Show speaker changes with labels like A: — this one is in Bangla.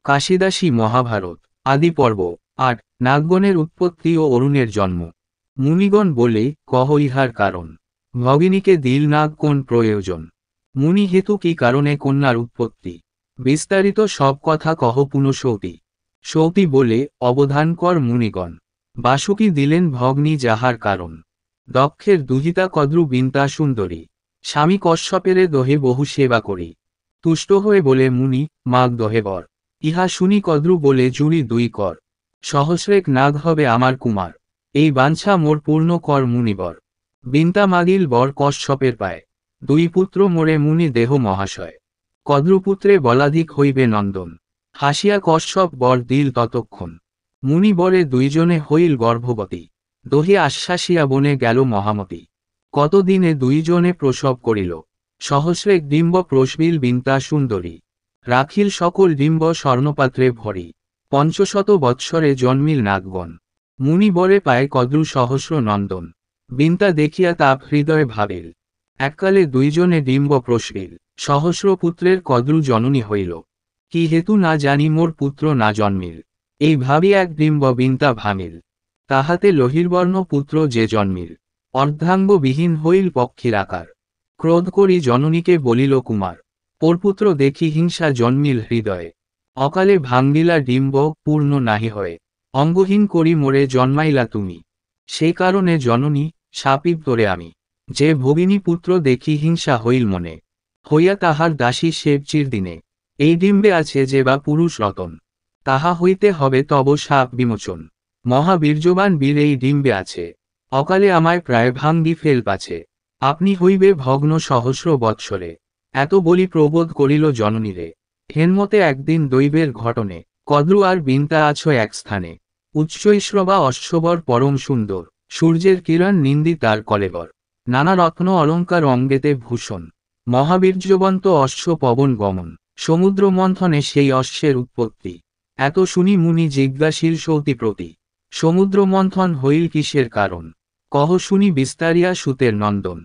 A: কাশিদাসী মহাভারত আদি পর্ব ৮ নাগগণের উৎপত্তি ও অরুণের জন্ম। মুনিগণ বলে, কহ ইহার কারণ। ভগিনীকে দিল নাগ কোন প্রয়োজন। মুনি হেতু কি কারণে কন্যার উৎপত্তি। বিস্তারিত সব কথা কহ পুনঃ সৌতি। সৌতি বলে, অবধান কর মুনিগণ। বাসুকি দিলেন ভগ্নী যাহার কারণ। দক্ষের দুহিতা কদ্রু বিন্তা সুন্দরী। স্বামী কশ্যপেরে দহে বহু সেবা করি। তুষ্ট হয়ে বলে মুনি, মাগ দহে বর। ইহা শুনি কদ্রু বলে জুড়ি দুই কর। সহস্রেক নাগ হবে আমার কুমার। এই বাঞ্ছা মোর পূর্ণ কর মুনিবর। বিন্তা মাগিল বর কশ্যপের পায়। দুই পুত্র মোরে মুনি দেহ মহাশয়। কদ্রুপুত্রে বলাধিক হইবে নন্দন। হাসিয়া কশ্যপ বর দিল ততক্ষণ। মুনি বরে দুইজনে হইল গর্ভবতী। দহি আশ্বাসিয়া বনে গেল মহামতি। কতদিনে দুইজনে প্রসব করিল। সহস্রেক ডিম্ব প্রসবিল বিন্তা সুন্দরী। রাখিল সকল ডিম্ব স্বর্ণপাত্রে ভরি। ৫০০ বৎসরে জন্মিল নাগগণ। মুনি বরে পায় কদ্রু সহস্র নন্দন। বিন্তা দেখিয়া তাপ হৃদয়ে ভাবিল। এককালে দুইজনে ডিম্ব প্রসবিল। সহস্র পুত্রের কদ্রু জননী হইল। কি হেতু না জানি মোর পুত্র না জন্মিল। এই ভাবি এক ডিম্ব বিন্তা ভামিল। তাহাতে লোহিরবর্ণ পুত্র যে জন্মিল। অর্ধাঙ্গ বিহীন হইল পক্ষীর আকার। ক্রোধ করি জননীকে বলিল কুমার। পরপুত্র দেখি হিংসা জন্মিল হৃদয়ে। অকালে ভাঙ্গিলা ডিম্ব পূর্ণ নাহি হয়ে। অঙ্গহীন করি মোরে জন্মাইলা তুমি। সেই কারণে জননী শাপিব তোরে আমি। যে ভগিনী পুত্র দেখি হিংসা হইল মনে। হইয়া তাহার দাসী সেব চিরদিনে। এই ডিম্বে আছে যে বা পুরুষ রতন। তাহা হইতে হবে তব শাপ বিমোচন। মহাবীর্যবান বীর এই ডিম্বে আছে। অকালে আমায় প্রায় ভাঙ্গি ফেল পাছে। আপনি হইবে ভগ্ন সহস্র বৎসরে। এত বলি প্রবোধ করিল জননীরে। হেনমতে একদিন দৈবের ঘটনে। কদ্রু আর বিন্তা আছো এক স্থানে। উচ্চৈশ্রবা অশ্ববর পরম সুন্দর। সূর্যের কিরণ নিন্দি তার কলেবর। নানা রত্ন অলঙ্কার অঙ্গেতে ভূষণ। মহাবীর্যবন্ত অশ্ব পবন গমন। সমুদ্র মন্থনে সেই অশ্বের উৎপত্তি। এত শুনি মুনি জিজ্ঞাসিল সৌতি প্রতি। সমুদ্র মন্থন হইল কিসের কারণ। কহ শুনি বিস্তারিয়া সুতের নন্দন।